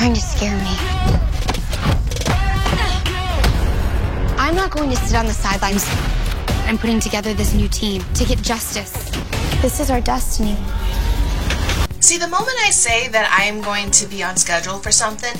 trying to scare me. I'm not going to sit on the sidelines. I'm putting together this new team to get justice. This is our destiny. See, the moment I say that I am going to be on schedule for something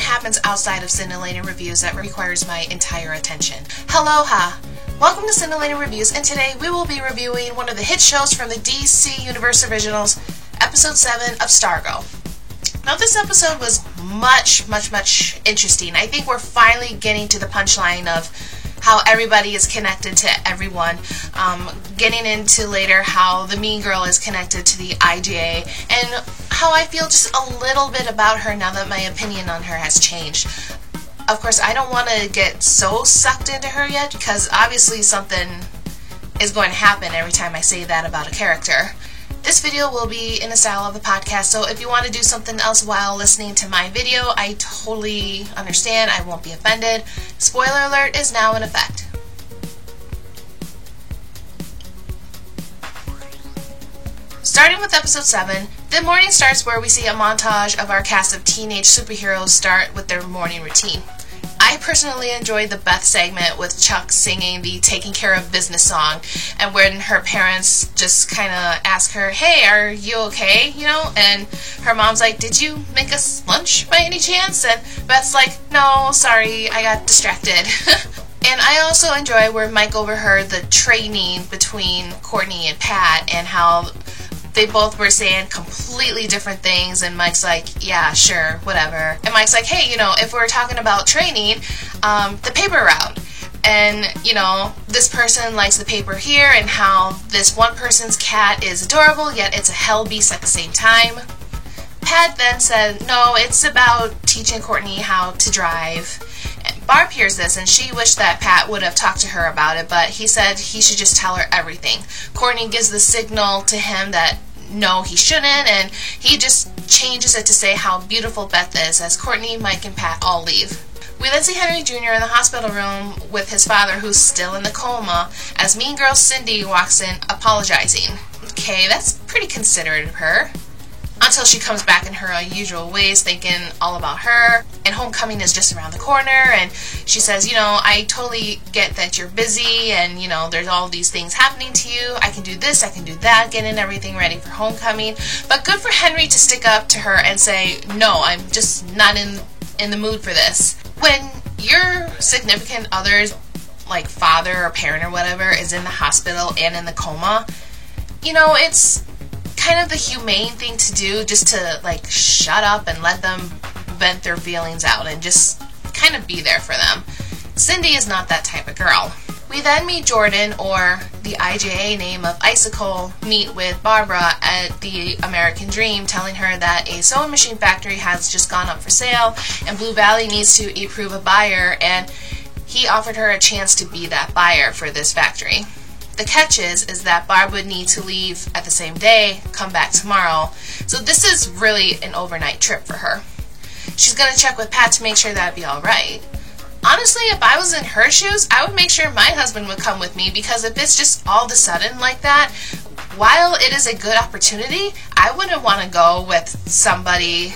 happens outside of Scintillating Reviews that requires my entire attention. Aloha! Welcome to Scintillating Reviews, and today we will be reviewing one of the hit shows from the DC Universe Originals, Episode 7 of Stargirl. Now, this episode was much interesting. I think we're finally getting to the punchline of how everybody is connected to everyone. Getting into later how the Mean Girl is connected to the IJA, and how I feel just a little bit about her now that my opinion on her has changed. Of course, I don't want to get so sucked into her yet, because obviously something is going to happen every time I say that about a character. This video will be in the style of a podcast, so if you want to do something else while listening to my video, I totally understand. I won't be offended. Spoiler alert is now in effect. Starting with episode 7, the morning starts where we see a montage of our cast of teenage superheroes start with their morning routine. I personally enjoyed the Beth segment with Chuck singing the Taking Care of Business song, and when her parents just kind of ask her, hey, are you okay, and her mom's like, did you make us lunch by any chance? And Beth's like, no, sorry, I got distracted. And I also enjoy where Mike overheard the training between Courtney and Pat, and how they both were saying completely different things, and Mike's like, yeah, sure, whatever. And Mike's like, hey, if we're talking about training, the paper route. And, this person likes the paper here, and how this one person's cat is adorable, yet it's a hell beast at the same time. Pat then said, no, it's about teaching Courtney how to drive. And Barb hears this, and she wished that Pat would have talked to her about it, but he said he should just tell her everything. Courtney gives the signal to him that no, he shouldn't, and he just changes it to say how beautiful Beth is as Courtney, Mike, and Pat all leave. We then see Henry Jr. in the hospital room with his father, who's still in the coma, as Mean Girl Cindy walks in apologizing. Okay, that's pretty considerate of her. Until she comes back in her unusual ways, thinking all about her, and homecoming is just around the corner, and she says, I totally get that you're busy, and, there's all these things happening to you, I can do this, I can do that, getting everything ready for homecoming, but good for Henry to stick up to her and say, no, I'm just not in the mood for this. When your significant other's, like father or parent or whatever, is in the hospital and in the coma, it's kind of the humane thing to do, just to shut up and let them vent their feelings out and just kind of be there for them. Cindy is not that type of girl. We then meet Jordan, or the IJA name of Icicle, meet with Barbara at the American Dream, telling her that a sewing machine factory has just gone up for sale and Blue Valley needs to approve a buyer, and he offered her a chance to be that buyer for this factory. The catch is that Barb would need to leave at the same day, come back tomorrow, so this is really an overnight trip for her. She's going to check with Pat to make sure that'd be alright. Honestly, if I was in her shoes, I would make sure my husband would come with me, because if it's just all of a sudden like that, while it is a good opportunity, I wouldn't want to go with somebody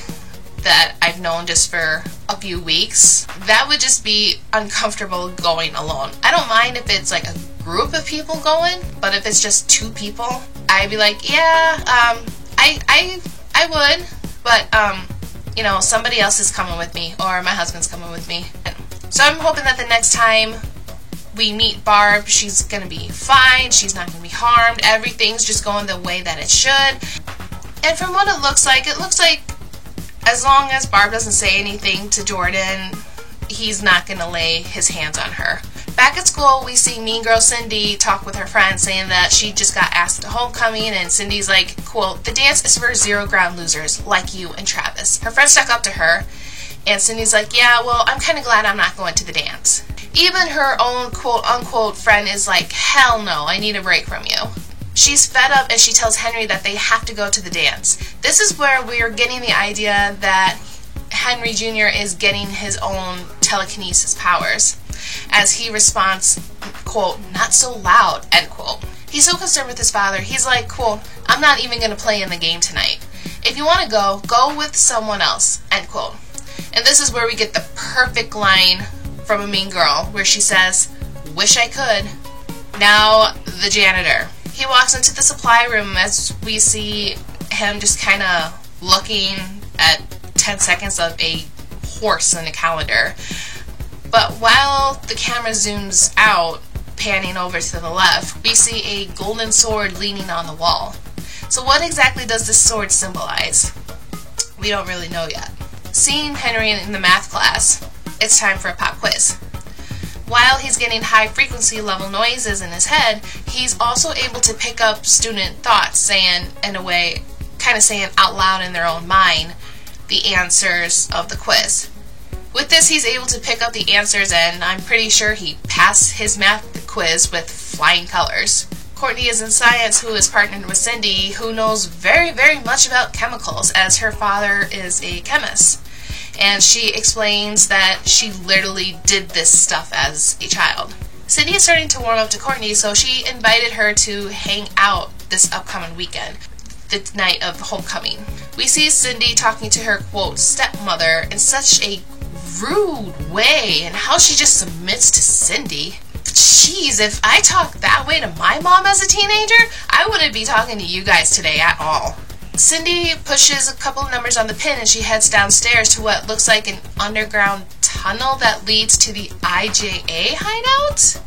that I've known just for a few weeks. That would just be uncomfortable going alone. I don't mind if it's like a group of people going, but if it's just two people, I'd be like, yeah, I would, but somebody else is coming with me, or my husband's coming with me. So I'm hoping that the next time we meet Barb, she's gonna be fine, she's not gonna be harmed, everything's just going the way that it should. And from what it looks like as long as Barb doesn't say anything to Jordan, he's not gonna lay his hands on her. Back at school, we see Mean Girl Cindy talk with her friend, saying that she just got asked to homecoming, and Cindy's like, quote, the dance is for zero ground losers like you and Travis. Her friend stuck up to her, and Cindy's like, yeah, well, I'm kind of glad I'm not going to the dance. Even her own quote-unquote friend is like, hell no, I need a break from you. She's fed up, and she tells Henry that they have to go to the dance. This is where we're getting the idea that Henry Jr. is getting his own telekinesis powers, as he responds, quote, not so loud, end quote. He's so concerned with his father, he's like, quote, I'm not even going to play in the game tonight. If you want to go with someone else, end quote. And this is where we get the perfect line from a Mean Girl, where she says, "Wish I could." Now, the janitor. He walks into the supply room as we see him just kind of looking at 10 seconds of a horse in a calendar. But while the camera zooms out, panning over to the left, we see a golden sword leaning on the wall. So what exactly does this sword symbolize? We don't really know yet. Seeing Henry in the math class, it's time for a pop quiz. While he's getting high frequency level noises in his head, he's also able to pick up student thoughts, saying, in a way, kind of saying out loud in their own mind, the answers of the quiz. With this, he's able to pick up the answers, and I'm pretty sure he passed his math quiz with flying colors. Courtney is in science, who is partnered with Cindy, who knows very, very much about chemicals, as her father is a chemist. And she explains that she literally did this stuff as a child. Cindy is starting to warm up to Courtney, so she invited her to hang out this upcoming weekend, the night of homecoming. We see Cindy talking to her, quote, stepmother in such a rude way, and how she just submits to Cindy. Jeez, if I talked that way to my mom as a teenager, I wouldn't be talking to you guys today at all. Cindy pushes a couple of numbers on the pin and she heads downstairs to what looks like an underground tunnel that leads to the IJA hideout.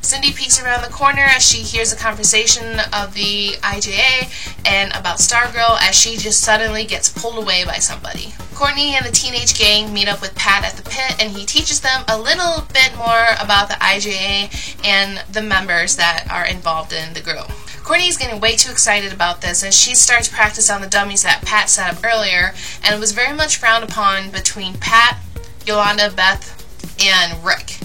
Cindy peeks around the corner as she hears a conversation of the IJA and about Stargirl as she just suddenly gets pulled away by somebody. Courtney and the teenage gang meet up with Pat at the pit, and he teaches them a little bit more about the IJA and the members that are involved in the group. Courtney's getting way too excited about this, and she starts practice on the dummies that Pat set up earlier, and it was very much frowned upon between Pat, Yolanda, Beth, and Rick,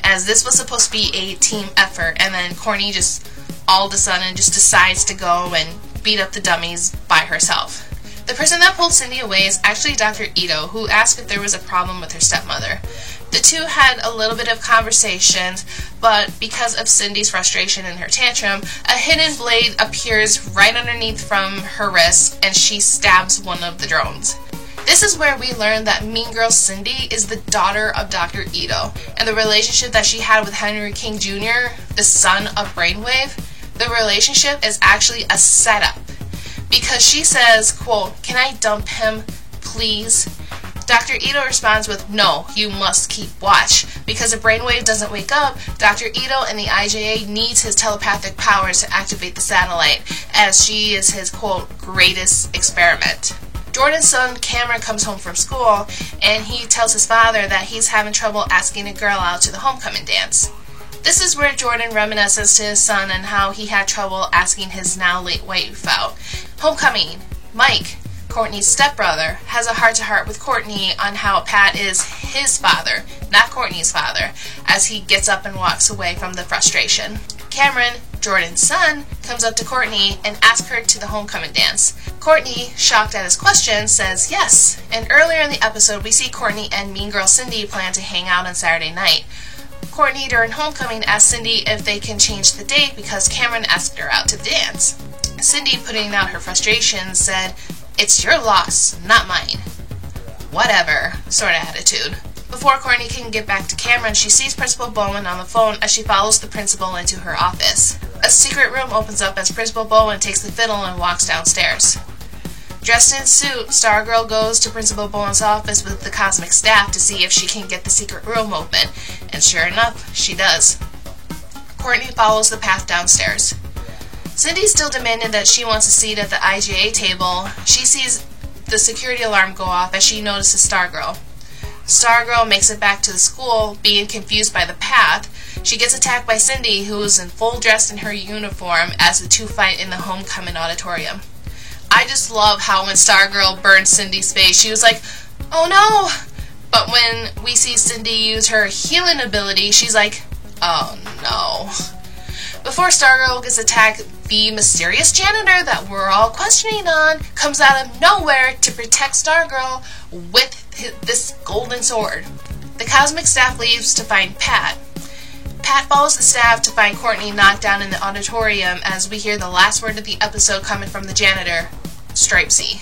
as this was supposed to be a team effort, and then Courtney just all of a sudden just decides to go and beat up the dummies by herself. The person that pulled Cindy away is actually Dr. Ito, who asked if there was a problem with her stepmother. The two had a little bit of conversations, but because of Cindy's frustration and her tantrum, a hidden blade appears right underneath from her wrist, and she stabs one of the drones. This is where we learn that Mean Girl Cindy is the daughter of Dr. Ito, and the relationship that she had with Henry King Jr., the son of Brainwave, the relationship is actually a setup. Because she says, quote, "Can I dump him, please?" Dr. Ito responds with, "No, you must keep watch." Because if Brainwave doesn't wake up, Dr. Ito and the IJA needs his telepathic powers to activate the satellite, as she is his, quote, "greatest experiment." Jordan's son, Cameron, comes home from school, and he tells his father that he's having trouble asking a girl out to the homecoming dance. This is where Jordan reminisces to his son and how he had trouble asking his now late wife out. Homecoming, Mike, Courtney's stepbrother, has a heart-to-heart with Courtney on how Pat is his father, not Courtney's father, as he gets up and walks away from the frustration. Cameron, Jordan's son, comes up to Courtney and asks her to the homecoming dance. Courtney, shocked at his question, says yes, and earlier in the episode we see Courtney and Mean Girl Cindy plan to hang out on Saturday night. Courtney, during homecoming, asks Cindy if they can change the date because Cameron asked her out to dance. Cindy, putting out her frustration, said, "It's your loss, not mine." Whatever, sort of attitude. Before Courtney can get back to Cameron, she sees Principal Bowen on the phone as she follows the principal into her office. A secret room opens up as Principal Bowen takes the fiddle and walks downstairs. Dressed in a suit, Stargirl goes to Principal Bowen's office with the cosmic staff to see if she can get the secret room open, and sure enough, she does. Courtney follows the path downstairs. Cindy's still demanding that she wants a seat at the IJA table. She sees the security alarm go off as she notices Stargirl. Stargirl makes it back to the school, being confused by the path. She gets attacked by Cindy, who is in full dress in her uniform, as the two fight in the homecoming auditorium. I just love how when Stargirl burned Cindy's face, she was like, "Oh no!" But when we see Cindy use her healing ability, she's like, "Oh no." Before Stargirl gets attacked, the mysterious janitor that we're all questioning on comes out of nowhere to protect Stargirl with this golden sword. The cosmic staff leaves to find Pat. Pat follows the staff to find Courtney knocked down in the auditorium as we hear the last word of the episode coming from the janitor, Stripesy.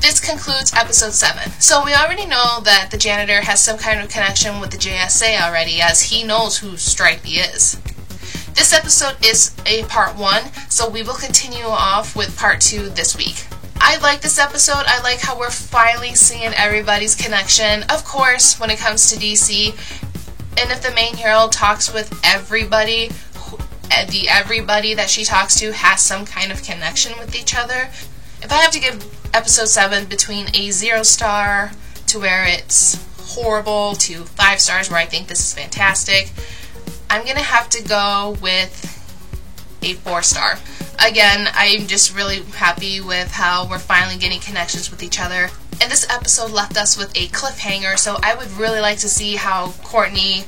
This concludes episode 7. So we already know that the janitor has some kind of connection with the JSA already, as he knows who Stripey is. This episode is a part 1, so we will continue off with part 2 this week. I like this episode. I like how we're finally seeing everybody's connection. Of course, when it comes to DC, and if the main hero talks with everybody, the everybody that she talks to has some kind of connection with each other. If I have to give episode 7 between a 0 star to where it's horrible to 5 stars where I think this is fantastic, I'm going to have to go with a 4 star. Again, I'm just really happy with how we're finally getting connections with each other. And this episode left us with a cliffhanger, so I would really like to see how Courtney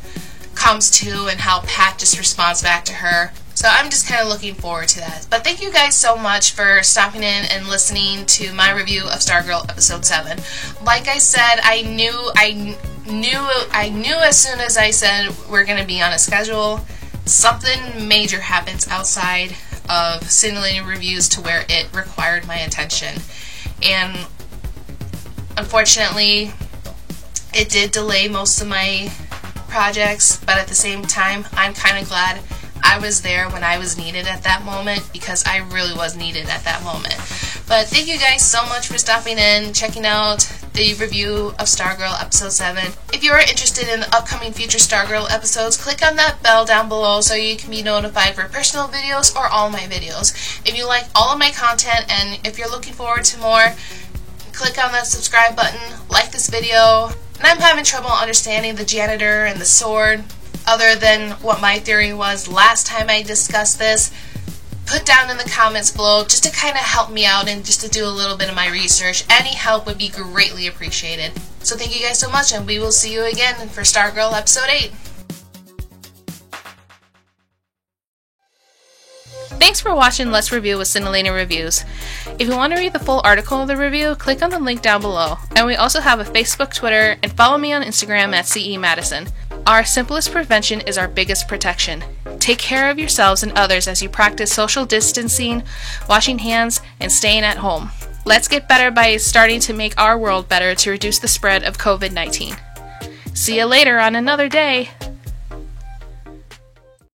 comes to and how Pat just responds back to her. So I'm just kind of looking forward to that. But thank you guys so much for stopping in and listening to my review of Stargirl episode 7. Like I said, I knew as soon as I said we're going to be on a schedule, something major happens outside of Scintillating Reviews to where it required my attention. And unfortunately, it did delay most of my projects, but at the same time, I'm kind of glad I was there when I was needed at that moment, because I really was needed at that moment. But thank you guys so much for stopping in, checking out the review of Stargirl episode 7. If you are interested in the upcoming future Stargirl episodes, click on that bell down below so you can be notified for personal videos or all my videos. If you like all of my content and if you're looking forward to more, click on that subscribe button, like this video. And I'm having trouble understanding the janitor and the sword, other than what my theory was last time I discussed this. Put down in the comments below just to kind of help me out and just to do a little bit of my research. Any help would be greatly appreciated. So thank you guys so much, and we will see you again for Stargirl episode 8. Thanks for watching Let's Review with Scintillating Reviews. If you want to read the full article of the review, click on the link down below. And we also have a Facebook, Twitter, and follow me on Instagram at CE Madison. Our simplest prevention is our biggest protection. Take care of yourselves and others as you practice social distancing, washing hands, and staying at home. Let's get better by starting to make our world better to reduce the spread of COVID-19. See you later on another day.